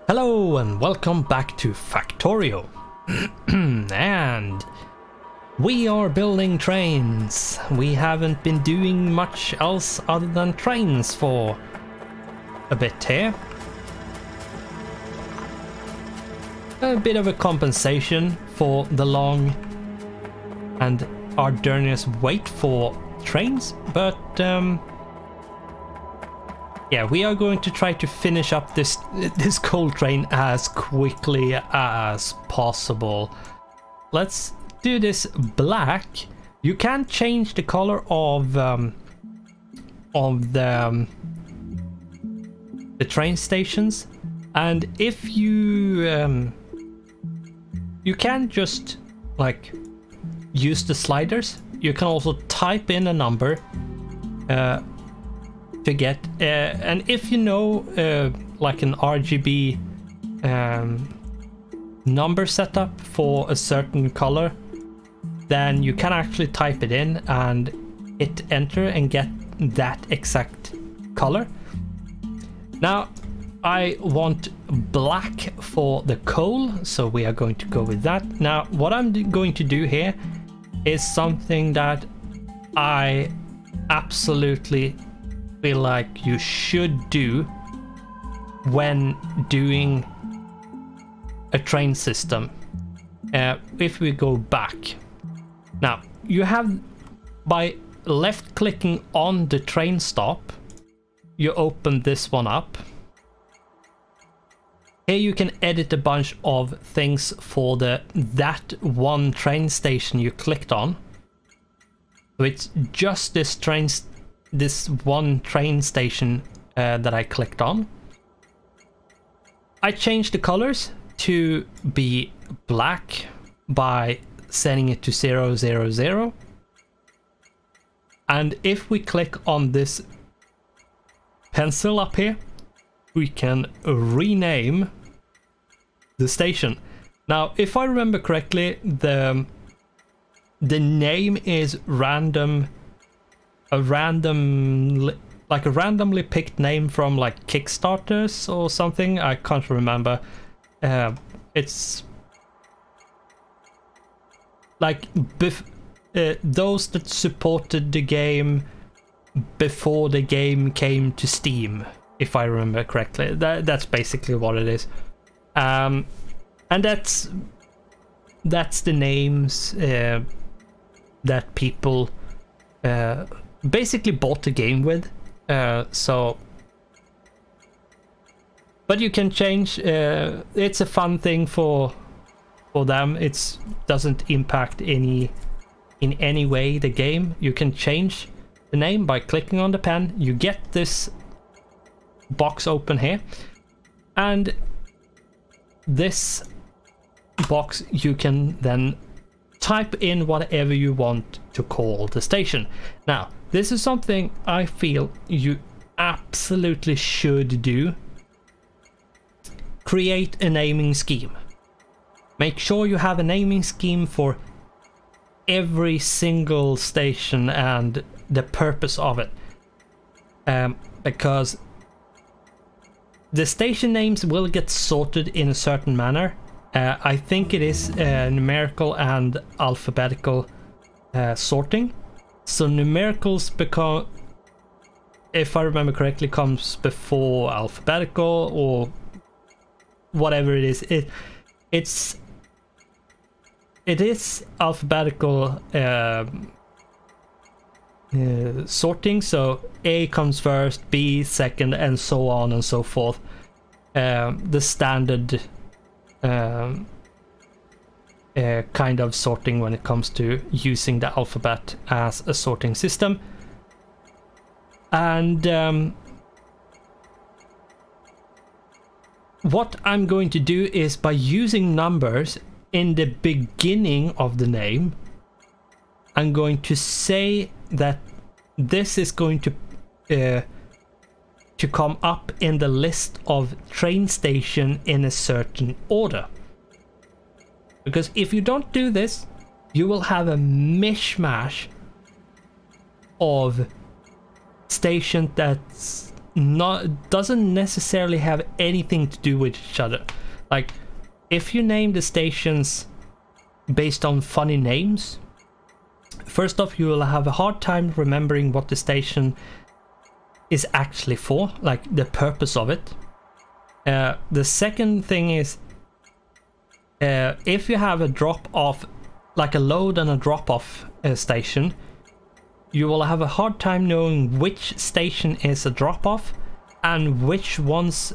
Hello and welcome back to Factorio. And we are building trains. We haven't been doing much else other than trains for a bit here. A bit of a compensation for the long and arduous wait for trains, but yeah, we are going to try to finish up this coal train as quickly as possible. Let's do this black. You can change the color of the train stations, and if you you can just like use the sliders. You can also type in a number to get and if you know like an RGB number setup for a certain color, then you can actually type it in and hit enter and get that exact color. Now I want black for the coal, so we are going to go with that. Now what I'm going to do here is something that I absolutely feel like you should do when doing a train system. If we go back, now you have, by left clicking on the train stop, you open this one up. Here you can edit a bunch of things for that one train station you clicked on. So it's just this one train station that I clicked on. I changed the colors to be black by setting it to 000. And if we click on this pencil up here, we can rename the station. Now, if I remember correctly, the name is randomly picked name from like Kickstarters or something. I can't remember. It's like those that supported the game before the game came to Steam, if I remember correctly. That's basically what it is. And that's the names that people basically bought the game with. So, but you can change. It's a fun thing for them. It doesn't impact in any way the game. You can change the name by clicking on the pen. You get this box open here, and this box you can then type in whatever you want to call the station. Now, this is something I feel you absolutely should do. Create a naming scheme. Make sure you have a naming scheme for every single station and the purpose of it. Because the station names will get sorted in a certain manner. I think it is numerical and alphabetical sorting. So numericals become, if I remember correctly, comes before alphabetical or whatever it is. It is alphabetical sorting, so A comes first, B second, and so on and so forth. The standard kind of sorting when it comes to using the alphabet as a sorting system. And what I'm going to do is, by using numbers in the beginning of the name, I'm going to say that this is going to come up in the list of train station in a certain order. Because if you don't do this, you will have a mishmash of station that's doesn't necessarily have anything to do with each other. Like, if you name the stations based on funny names, first off, you will have a hard time remembering what the station is actually for, like the purpose of it. The second thing is, if you have a drop-off, like a load and a drop-off station, you will have a hard time knowing which station is a drop-off and which ones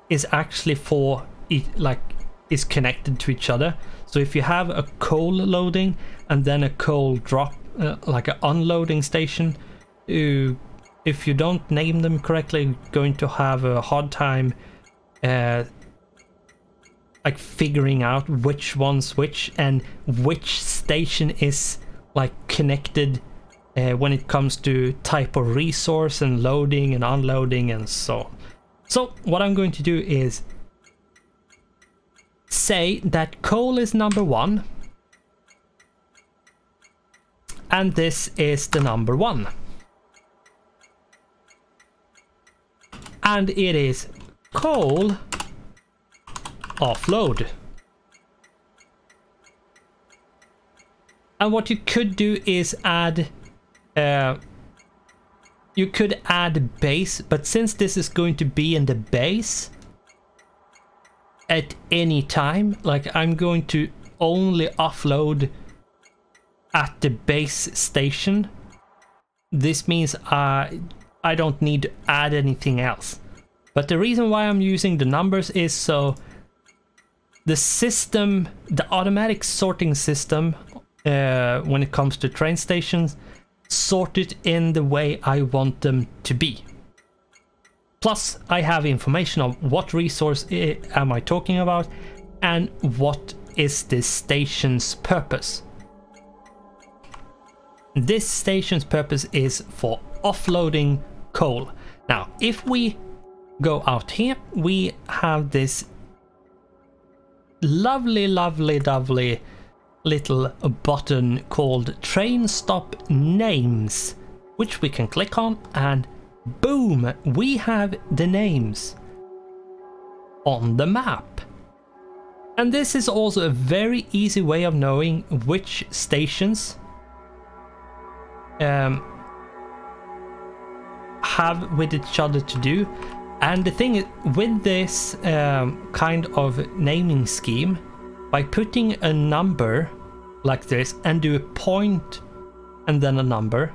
is actually for is connected to each other. So if you have a coal loading and then a coal drop, like an unloading station, if you don't name them correctly, you're going to have a hard time like figuring out which one's which and which station is like connected when it comes to type of resource and loading and unloading and so on. So what I'm going to do is say that coal is number 1 and this is the number 1, and it is coal offload. And what you could do is add you could add base, but since this is going to be in the base at any time, like I'm going to only offload at the base station, this means I don't need to add anything else. But the reason why I'm using the numbers is so the system, the automatic sorting system, when it comes to train stations, sort it in the way I want them to be. Plus, I have information of what resource am I talking about and what is this station's purpose. This station's purpose is for offloading coal. Now, if we go out here, we have this lovely little button called Train Stop Names, which we can click on, and boom, we have the names on the map. And this is also a very easy way of knowing which stations have with each other to do. And the thing is, with this kind of naming scheme, by putting a number like this and do a point and then a number,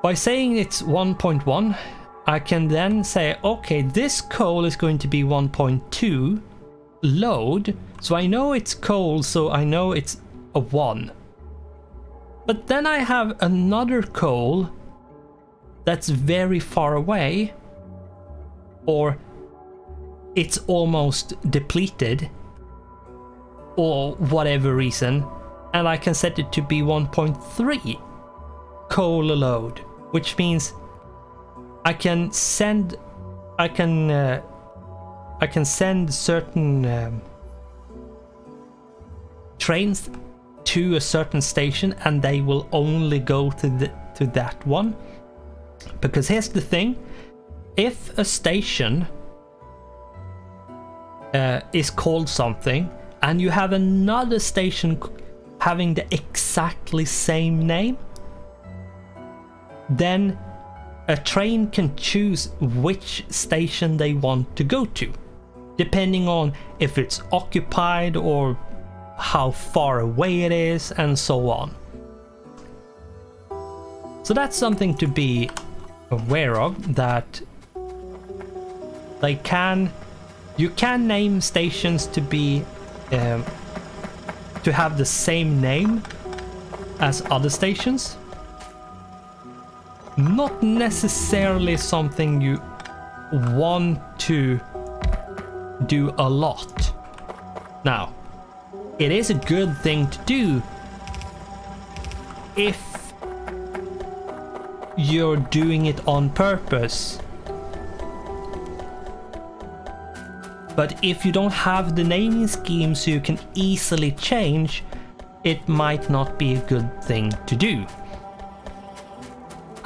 by saying it's 1.1, I can then say, okay, this coal is going to be 1.2 load, so I know it's coal, so I know it's a 1. But then I have another coal that's very far away, or it's almost depleted, or whatever reason, and I can set it to be 1.3 coal load, which means I can send certain trains to a certain station, and they will only go to that one. Because here's the thing, if a station is called something and you have another station having the exactly same name, then a train can choose which station they want to go to, depending on if it's occupied or how far away it is and so on. So that's something to be aware of, that you can name stations to be to have the same name as other stations. Not necessarily something you want to do a lot. Now, it is a good thing to do if you're doing it on purpose. But if you don't have the naming scheme so you can easily change, it might not be a good thing to do.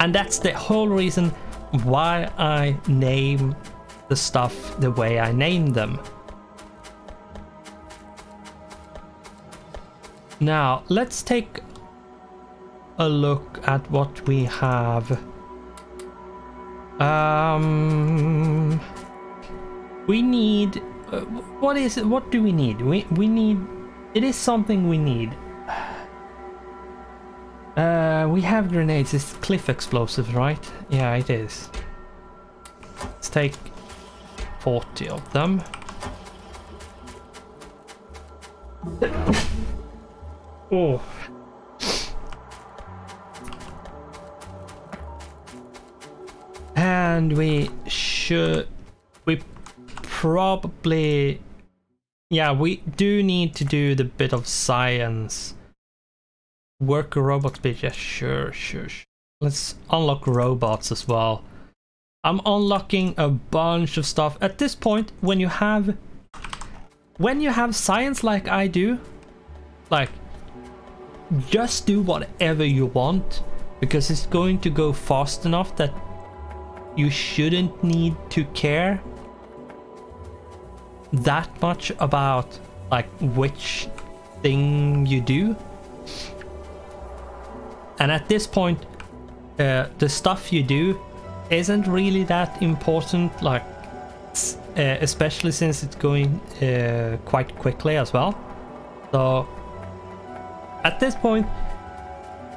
And that's the whole reason why I name the stuff the way I name them. Now, let's take a look at what we have. We need... what is it? What do we need? We need... It is something we need. We have grenades. It's cliff explosives, right? Yeah, it is. Let's take 40 of them. Oh. And we probably, yeah, we do need to do the bit of science. Work a robot speed, yeah, sure. Let's unlock robots as well. I'm unlocking a bunch of stuff. At this point, when you have science like I do, like, just do whatever you want, because it's going to go fast enough that you shouldn't need to care that much about like which thing you do. And at this point, the stuff you do isn't really that important, like especially since it's going quite quickly as well. So at this point,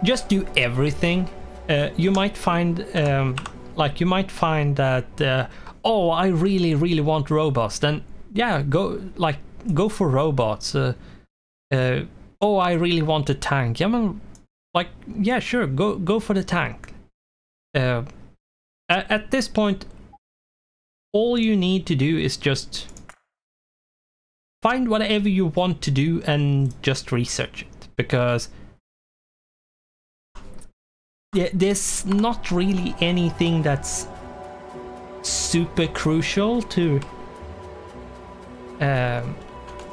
just do everything. You might find that oh, I really want robots. Then yeah, go for robots. Oh, I really want a tank. Yeah, man, like, yeah, sure, go for the tank. At this point, all you need to do is just find whatever you want to do and just research it, because yeah, there's not really anything that's super crucial to,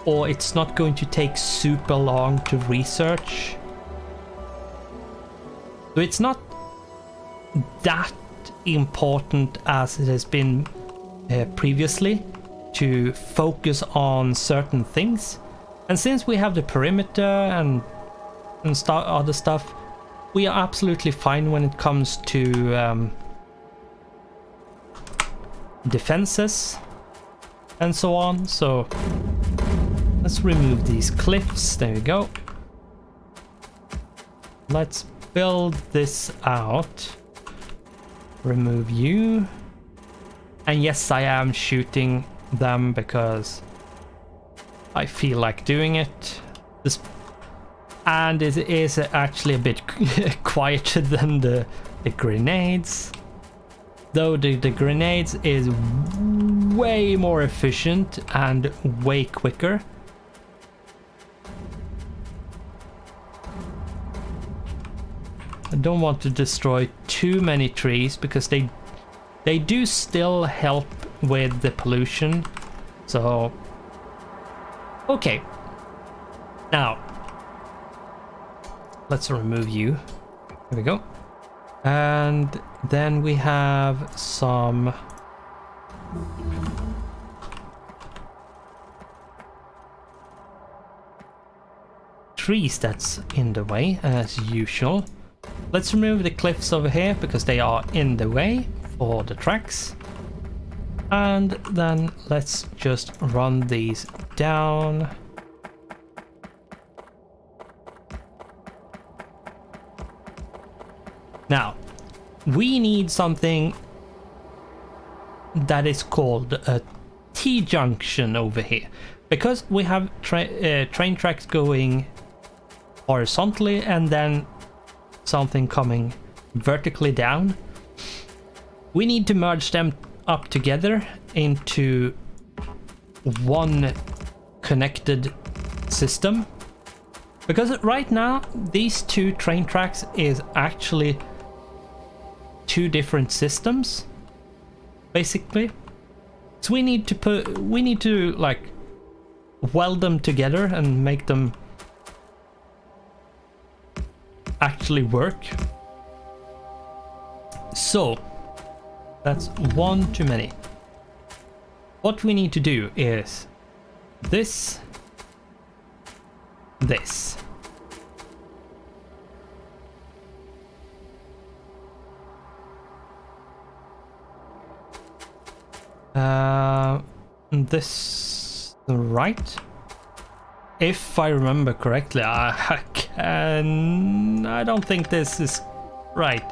or it's not going to take super long to research. So it's not that important as it has been previously to focus on certain things. And since we have the perimeter and other stuff, we are absolutely fine when it comes to defenses and so on. So let's remove these cliffs. There we go. Let's build this out. Remove you. And yes, I am shooting them because I feel like doing it. And it is actually a bit quieter than the grenades. Though the grenades is way more efficient and way quicker. I don't want to destroy too many trees because they do still help with the pollution. So okay. Now let's remove you. There we go. And then we have some trees that's in the way as usual. Let's remove the cliffs over here because they are in the way for the tracks. And then let's just run these down. Now, we need something that is called a T-junction over here. Because we have train tracks going horizontally and then something coming vertically down. We need to merge them up together into one connected system. Because right now, these two train tracks is actually two different systems, basically. So we need to like weld them together and make them actually work. So that's one too many. What we need to do is this, this. This right? If I remember correctly, I don't think this is right.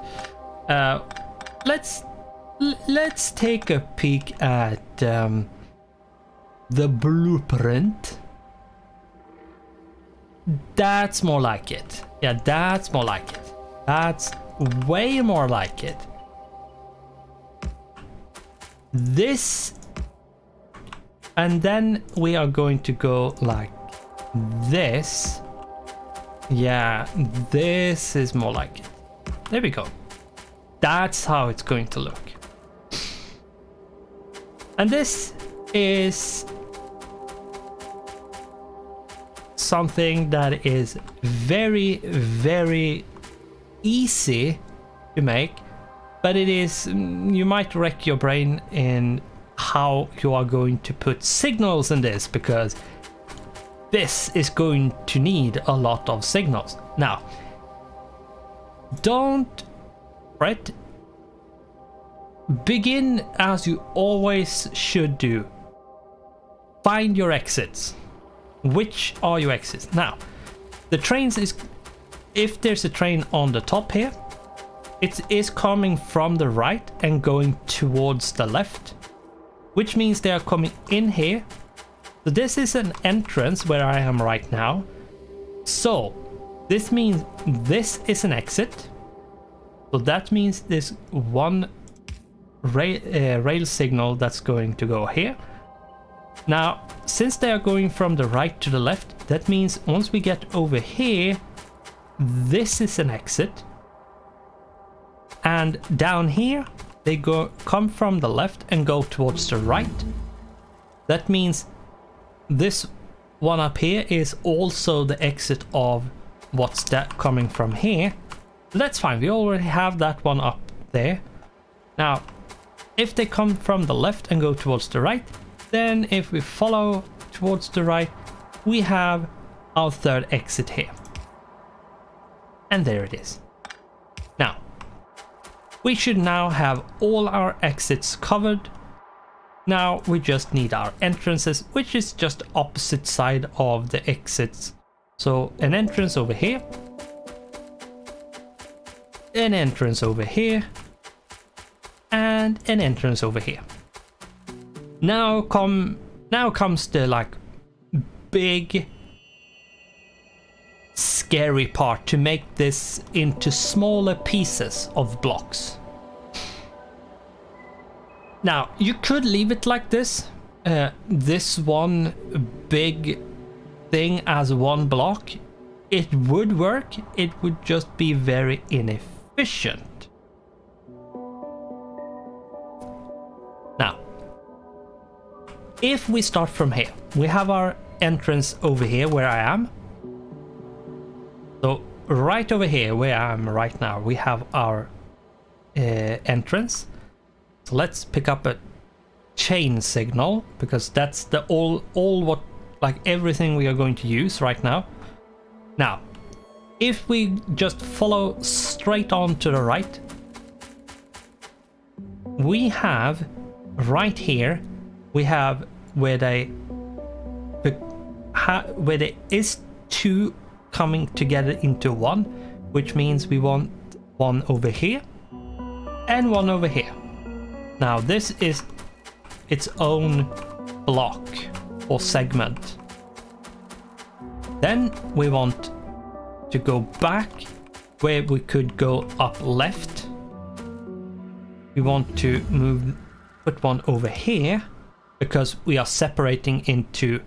Let's take a peek at the blueprint. That's more like it. Yeah, that's more like it. That's way more like it. This, and then we are going to go like this. Yeah, this is more like it. There we go. That's how it's going to look. And this is something that is very, very easy to make, but it is, you might wreck your brain in how you are going to put signals in this, because this is going to need a lot of signals. Now, don't fret. Begin as you always should do. Find your exits. Which are your exits? Now, the trains is, if there's a train on the top here, it is coming from the right and going towards the left, which means they are coming in here. So this is an entrance where I am right now. So this means this is an exit. So that means there's one rail signal that's going to go here. Now, since they are going from the right to the left, that means once we get over here, this is an exit. And down here, they come from the left and go towards the right. That means this one up here is also the exit of what's that coming from here. That's fine, we already have that one up there. Now, if they come from the left and go towards the right, then if we follow towards the right, we have our third exit here. And there it is. Now, we should now have all our exits covered. Now we just need our entrances, which is just opposite side of the exits. So an entrance over here, an entrance over here, and an entrance over here. Now comes the like big scary part, to make this into smaller pieces of blocks. Now you could leave it like this, this one big thing as one block. It would work, it would just be very inefficient. Now, if we start from here, we have our entrance over here where I am. So right over here where I am right now, we have our entrance. So let's pick up a chain signal, because that's the all what, like everything we are going to use right now. Now, if we just follow straight on to the right, we have right here, we have where there is two coming together into one, which means we want one over here and one over here. Now this is its own block or segment. Then we want to go back where we could go up left. We want to put one over here, because we are separating into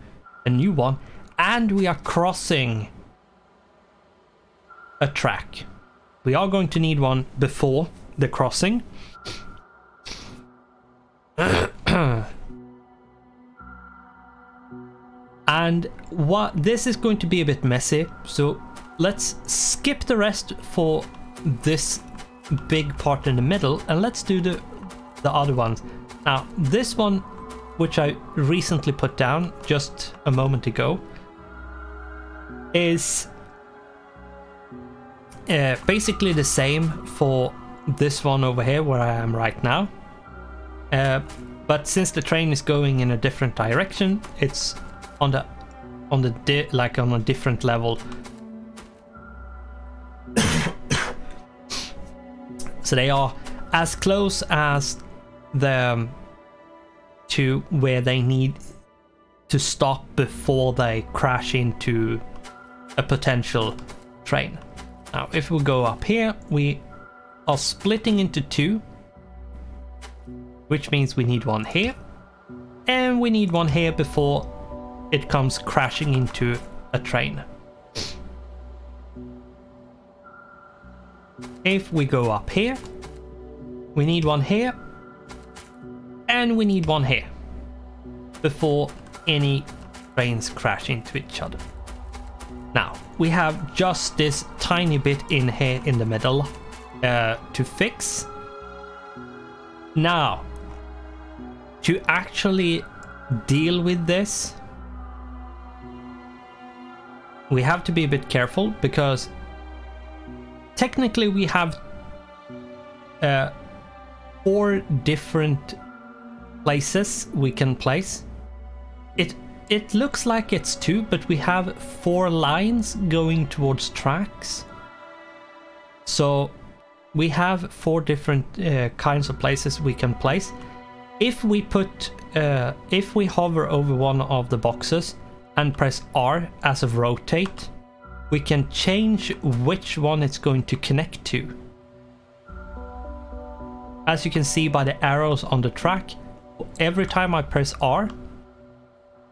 a new one, and we are crossing a track. We are going to need one before the crossing. And this is going to be a bit messy, so let's skip the rest for this big part in the middle, and let's do the other ones. Now, this one, which I recently put down just a moment ago, is basically the same for this one over here where I am right now. But since the train is going in a different direction, it's on a different level. So they are as close as to where they need to stop before they crash into a potential train. Now, if we go up here, we are splitting into two, which means we need one here, and we need one here before it comes crashing into a train. If we go up here, we need one here, and we need one here before any trains crash into each other. Now, we have just this tiny bit in here in the middle to fix. Now, to actually deal with this, we have to be a bit careful, because technically we have 4 different places we can place. It looks like it's 2, but we have 4 lines going towards tracks. So we have 4 different kinds of places we can place. If we hover over one of the boxes and press R as a rotate, we can change which one it's going to connect to. As you can see by the arrows on the track, every time I press R,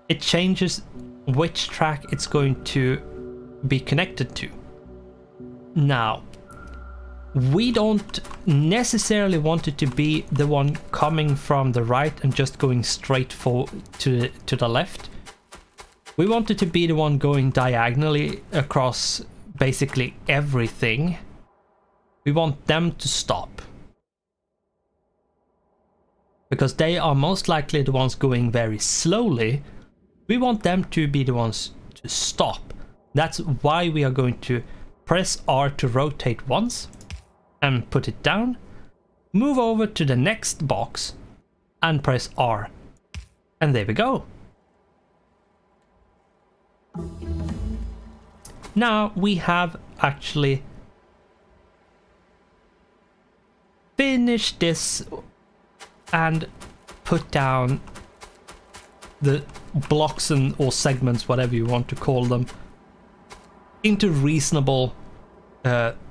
it changes which track it's going to be connected to. Now, we don't necessarily want it to be the one coming from the right and just going straight to the left. We want it to be the one going diagonally across basically everything. We want them to stop, because they are most likely the ones going very slowly. We want them to be the ones to stop. That's why we are going to press R to rotate once and put it down, move over to the next box and press R, and there we go. Now we have actually finished this and put down the blocks or segments, whatever you want to call them, into reasonable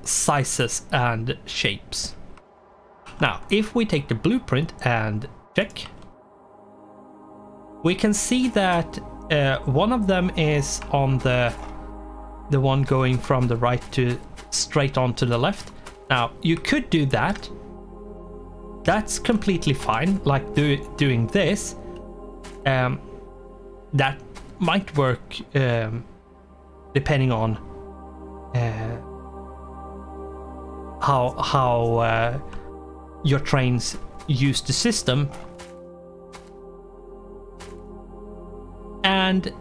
sizes and shapes. Now, if we take the blueprint and check, we can see that one of them is on the one going from the right to straight on to the left. Now, you could do that. That's completely fine, like doing this. That might work depending on how your trains use the system. And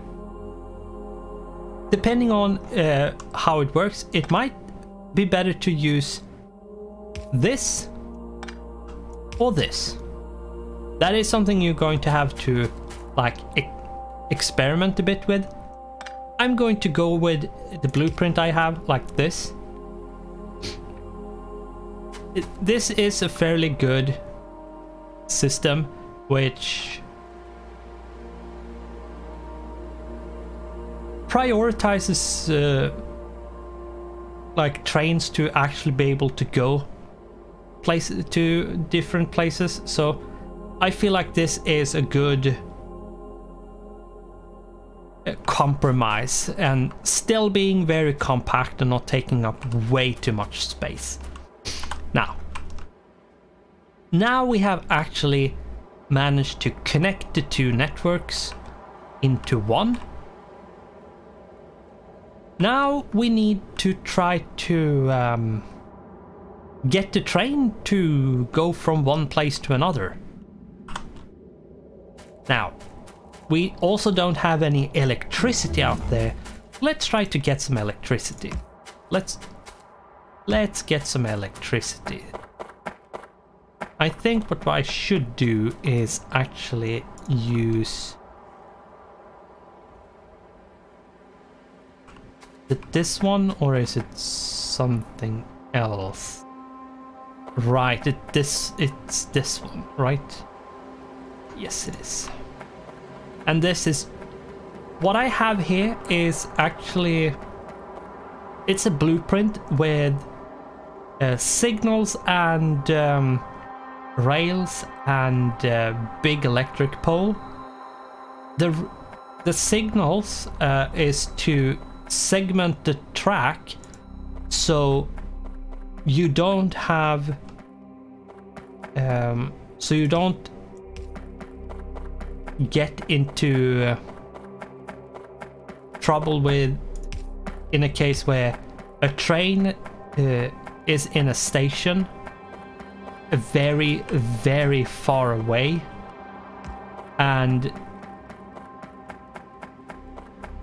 depending on how it works, it might be better to use this or this. That is something you're going to have to like experiment a bit with. I'm going to go with the blueprint I have, like this. This is a fairly good system, which prioritizes like trains to actually be able to go to different places. So I feel like this is a good compromise, and still being very compact and not taking up way too much space. Now we have actually managed to connect the 2 networks into one. Now we need to try to get the train to go from one place to another. Now, we also don't have any electricity out there. Let's try to get some electricity. Let's get some electricity. I think what I should do is actually use this one, or is it something else? Right, it's this one, right? Yes, it is. And this is what I have here is actually, it's a blueprint with signals and rails and big electric pole. The signals is to segment the track so you don't have so you don't get into trouble with in a case where a train is in a station very, very far away and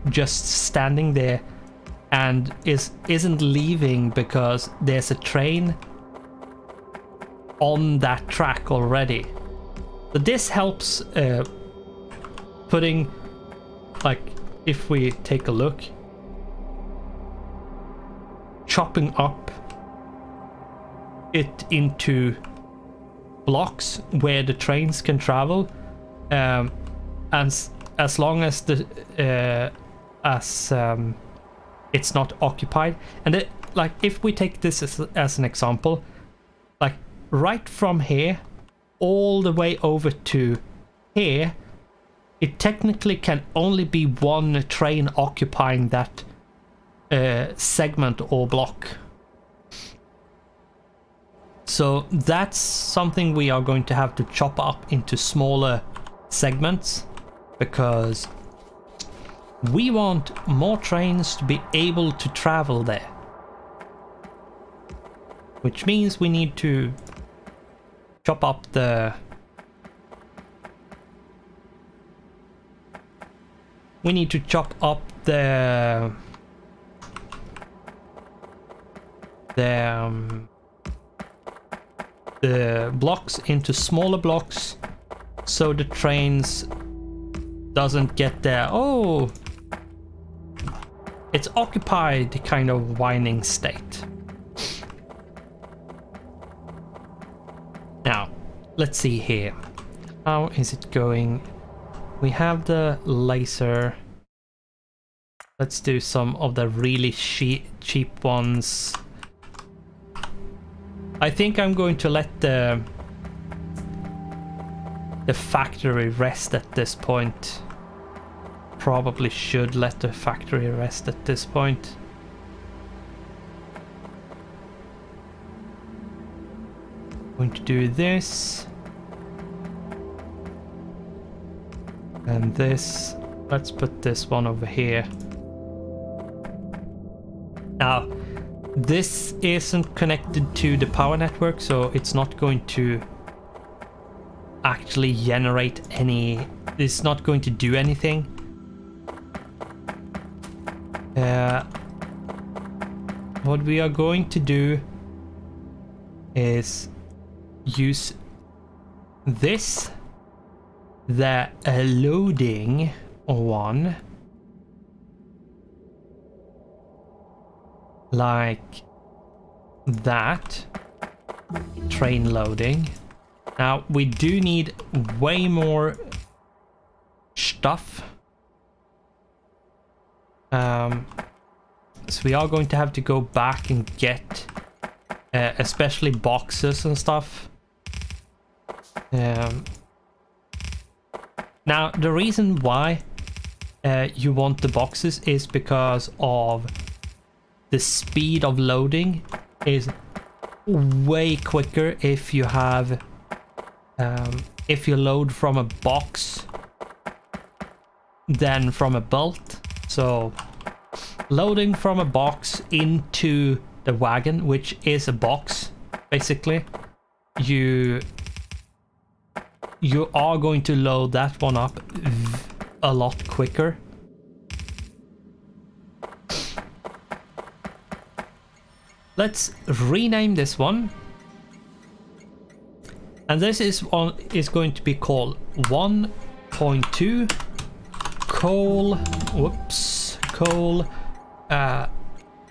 just standing there and isn't leaving because there's a train on that track already. So this helps putting, like, if we take a look, chopping up it into blocks where the trains can travel, and as long as the it's not occupied. And like, if we take this as an example, like right from here all the way over to here, it technically can only be one train occupying that segment or block. So that's something we are going to have to chop up into smaller segments, because we want more trains to be able to travel there. Which means we need to chop up the... We need to chop up the blocks into smaller blocks so the trains doesn't get there, oh, it's occupied kind of whining state. Now, let's see here. How is it going? We have the laser. Let's do some of the really cheap ones. I think I'm going to let the factory rest at this point. Probably should let the factory rest at this point. Going to do this. And this. Let's put this one over here. Now, this isn't connected to the power network, so it's not going to actually generate any... It's not going to do anything. What we are going to do is use this, the loading one, like that. Train loading. Now we do need way more stuff. So we are going to have to go back and get especially boxes and stuff. Now the reason why you want the boxes is because of the speed of loading is way quicker if you have if you load from a box than from a belt. So loading from a box into the wagon, which is a box basically, you are going to load that one up a lot quicker. Let's rename this one. And this is going to be called 1.2 coal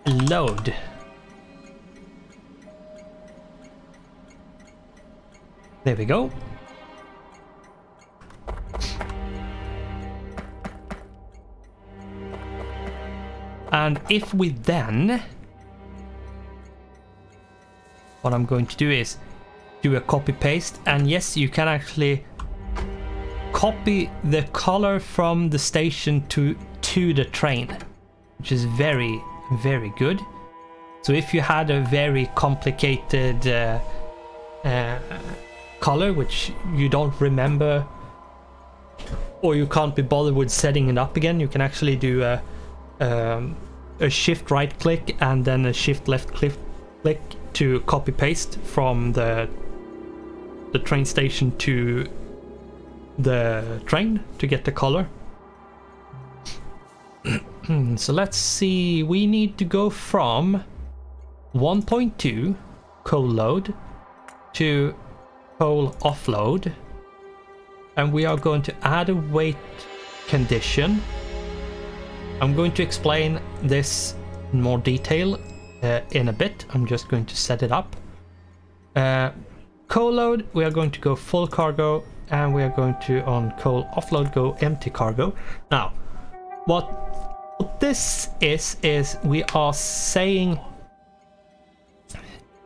load. There we go. And if we then, what I'm going to do is do a copy paste, and yes, you can actually copy the color from the station to the train, which is very, very good. So if you had a very complicated color which you don't remember, or you can't be bothered with setting it up again, you can actually do a shift right click and then a shift left click to copy paste from the train station to the train to get the color. So let's see, we need to go from 1.2 coal load to coal offload, and we are going to add a weight condition. I'm going to explain this in more detail in a bit. I'm just going to set it up. Coal load, we are going to go full cargo, and we are going to, on coal offload, go empty cargo. Now, what this is we are saying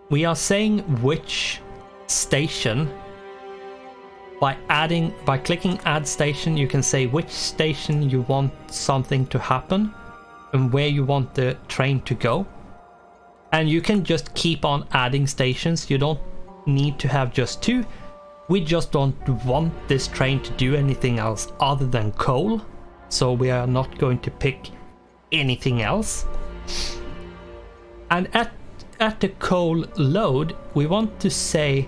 which station, by clicking add station, you can say which station you want something to happen and where you want the train to go. And you can just keep on adding stations. You don't need to have just two. We just don't want this train to do anything else other than coal, so we are not going to pick anything else. And at the coal load, we want to say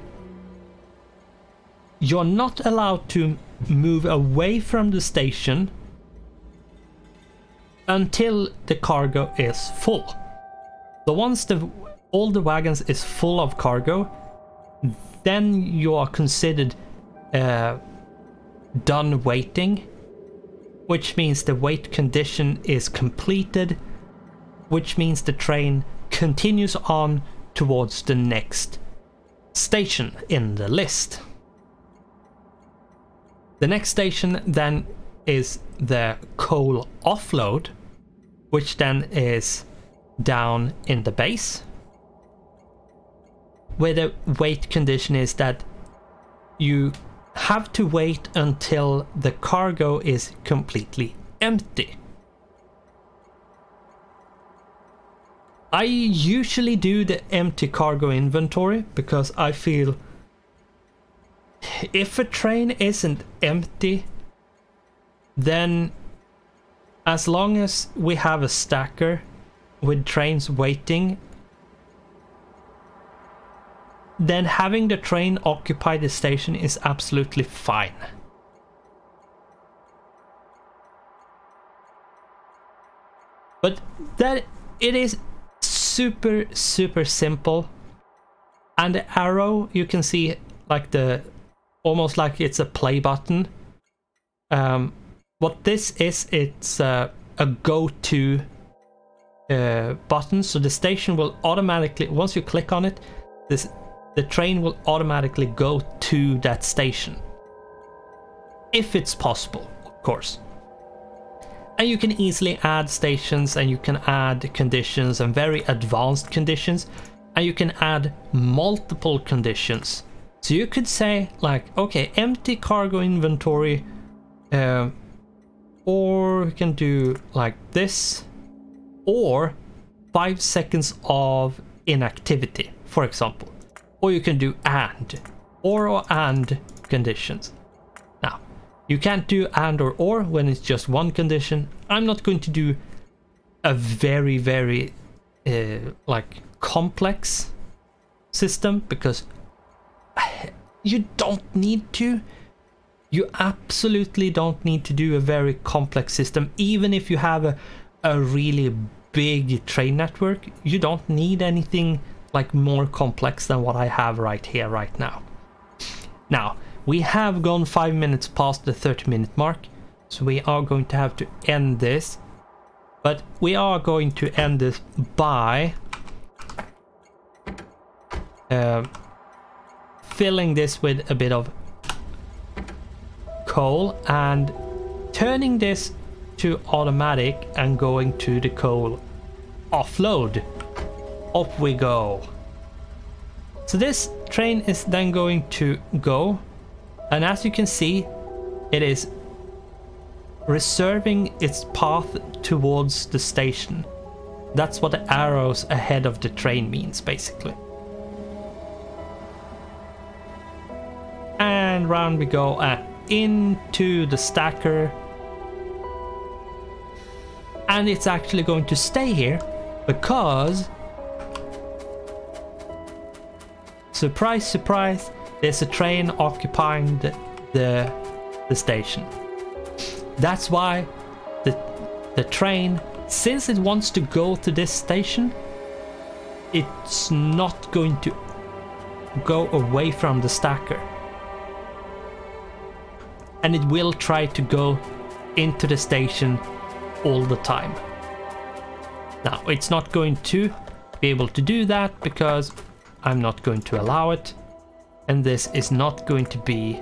you're not allowed to move away from the station until the cargo is full. So once all the wagons is full of cargo, then you are considered done waiting, which means the wait condition is completed, which means the train continues on towards the next station in the list. The next station then is the coal offload, which then is down in the base, where the wait condition is that you have to wait until the cargo is completely empty. I usually do the empty cargo inventory because I feel if a train isn't empty, then as long as we have a stacker with trains waiting, then having the train occupy the station is absolutely fine. But that it is super simple, and the arrow you can see like almost like it's a play button. What this is, it's a go-to button, so the station will automatically, once you click on it, the train will automatically go to that station, if it's possible, of course. And you can easily add stations, and you can add conditions, and very advanced conditions, and you can add multiple conditions. So you could say like, okay, empty cargo inventory, or you can do like this, or 5 seconds of inactivity, for example. Or you can do and conditions. Now, you can't do and or when it's just one condition. I'm not going to do a very like complex system, because you don't need to. You absolutely don't need to do a very complex system. Even if you have a really big train network, you don't need anything like more complex than what I have right here, right now. Now, we have gone 5 minutes past the 30-minute mark, so we are going to have to end this. But we are going to end this by filling this with a bit of coal and turning this to automatic and going to the coal offload. Off we go. So this train is then going to go, and as you can see, it is reserving its path towards the station. That's what the arrows ahead of the train means, basically. And round we go into the stacker. And it's actually going to stay here because, surprise, surprise, there's a train occupying the station. That's why the train, since it wants to go to this station, it's not going to go away from the stacker. And it will try to go into the station all the time. Now, it's not going to be able to do that because I'm not going to allow it. And this is not going to be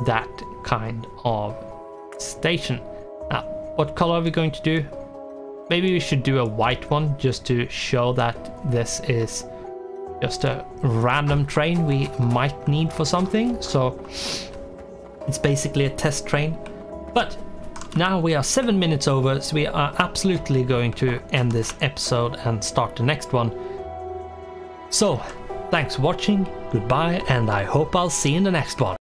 that kind of station. Now, what color are we going to do? Maybe we should do a white one just to show that this is just a random train we might need for something. So it's basically a test train. But now we are 7 minutes over, so we are absolutely going to end this episode and start the next one. So thanks for watching, goodbye, and I hope I'll see you in the next one.